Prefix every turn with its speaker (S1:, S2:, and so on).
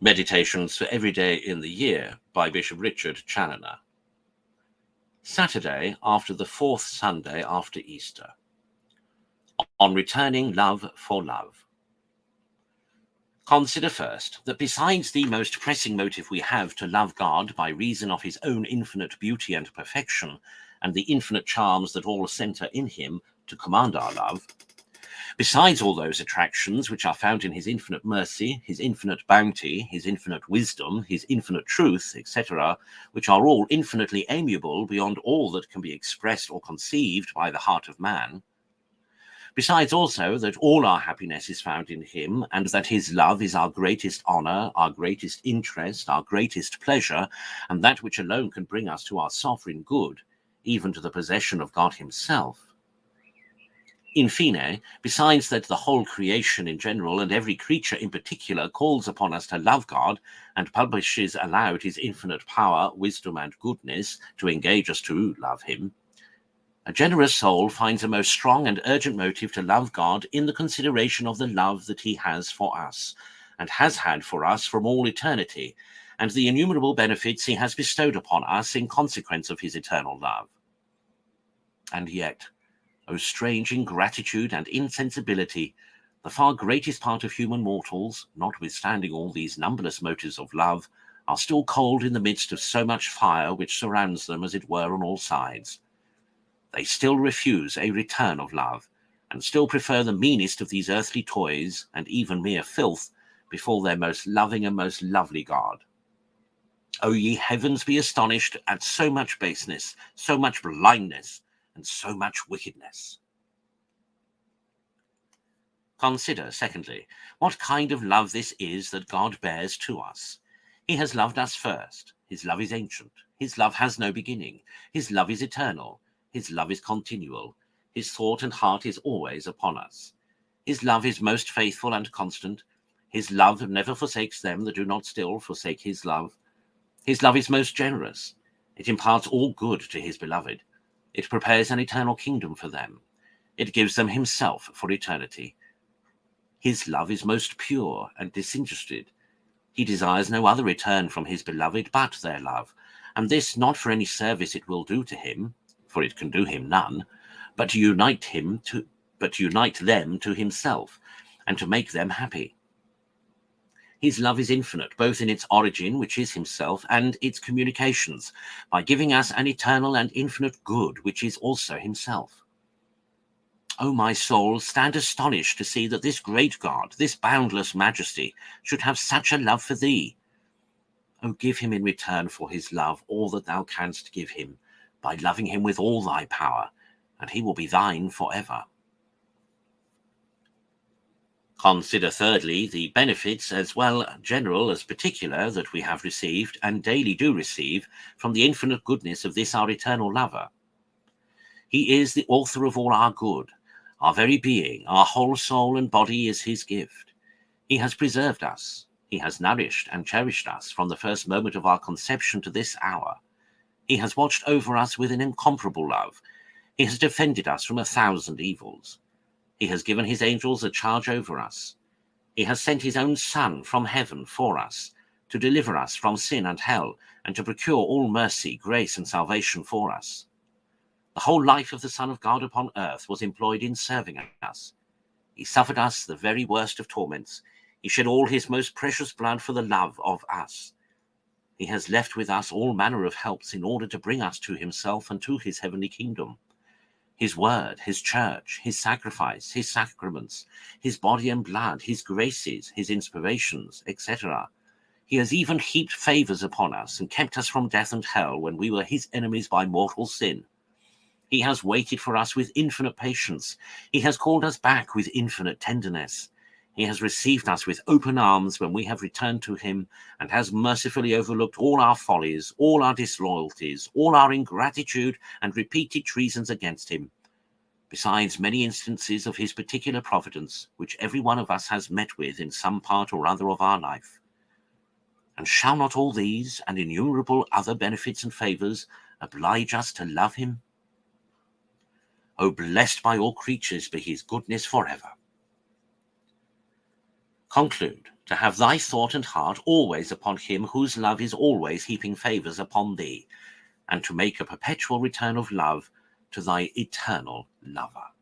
S1: Meditations for Every Day in the Year by Bishop Richard Challoner. Saturday after the fourth Sunday after Easter. On returning love for love. Consider first that besides the most pressing motive we have to love God by reason of his own infinite beauty and perfection, and the infinite charms that all centre in him to command our love, besides all those attractions which are found in his infinite mercy, his infinite bounty, his infinite wisdom, his infinite truth, etc., which are all infinitely amiable beyond all that can be expressed or conceived by the heart of man, besides also that all our happiness is found in him, and that his love is our greatest honour, our greatest interest, our greatest pleasure, and that which alone can bring us to our sovereign good, even to the possession of God himself. In fine, besides that the whole creation in general and every creature in particular calls upon us to love God and publishes aloud his infinite power, wisdom, and goodness to engage us to love him, a generous soul finds a most strong and urgent motive to love God in the consideration of the love that he has for us, and has had for us from all eternity, and the innumerable benefits he has bestowed upon us in consequence of his eternal love. And yet, O strange ingratitude and insensibility, the far greatest part of human mortals, notwithstanding all these numberless motives of love, are still cold in the midst of so much fire which surrounds them as it were on all sides. They still refuse a return of love, and still prefer the meanest of these earthly toys, and even mere filth, before their most loving and most lovely God. O ye heavens, be astonished at so much baseness, so much blindness, and so much wickedness. Consider, secondly, what kind of love this is that God bears to us. He has loved us first. His love is ancient. His love has no beginning. His love is eternal. His love is continual. His thought and heart is always upon us. His love is most faithful and constant. His love never forsakes them that do not still forsake his love. His love is most generous. It imparts all good to his beloved. It prepares an eternal kingdom for them. It gives them himself for eternity. His love is most pure and disinterested. He desires no other return from his beloved but their love, and this not for any service it will do to him, for it can do him none, but to unite them to himself, and to make them happy. His love is infinite, both in its origin, which is himself, and its communications, by giving us an eternal and infinite good, which is also himself. O my soul, stand astonished to see that this great God, this boundless majesty, should have such a love for thee. O give him in return for his love all that thou canst give him, by loving him with all thy power, and he will be thine for ever. Consider thirdly the benefits, as well general as particular, that we have received and daily do receive from the infinite goodness of this our eternal lover. He is the author of all our good. Our very being, our whole soul and body is his gift. He has preserved us. He has nourished and cherished us from the first moment of our conception to this hour. He has watched over us with an incomparable love. He has defended us from 1,000 evils. He has given his angels a charge over us. He has sent his own Son from heaven for us, to deliver us from sin and hell, and to procure all mercy, grace, and salvation for us. The whole life of the Son of God upon earth was employed in serving us. He suffered us the very worst of torments. He shed all his most precious blood for the love of us. He has left with us all manner of helps in order to bring us to himself and to his heavenly kingdom. His word, his church, his sacrifice, his sacraments, his body and blood, his graces, his inspirations, etc. He has even heaped favours upon us and kept us from death and hell when we were his enemies by mortal sin. He has waited for us with infinite patience. He has called us back with infinite tenderness. He has received us with open arms when we have returned to him, and has mercifully overlooked all our follies, all our disloyalties, all our ingratitude and repeated treasons against him, besides many instances of his particular providence, which every one of us has met with in some part or other of our life. And shall not all these and innumerable other benefits and favours oblige us to love him? O blessed by all creatures be his goodness forever. Conclude to have thy thought and heart always upon him whose love is always heaping favours upon thee, and to make a perpetual return of love to thy eternal lover.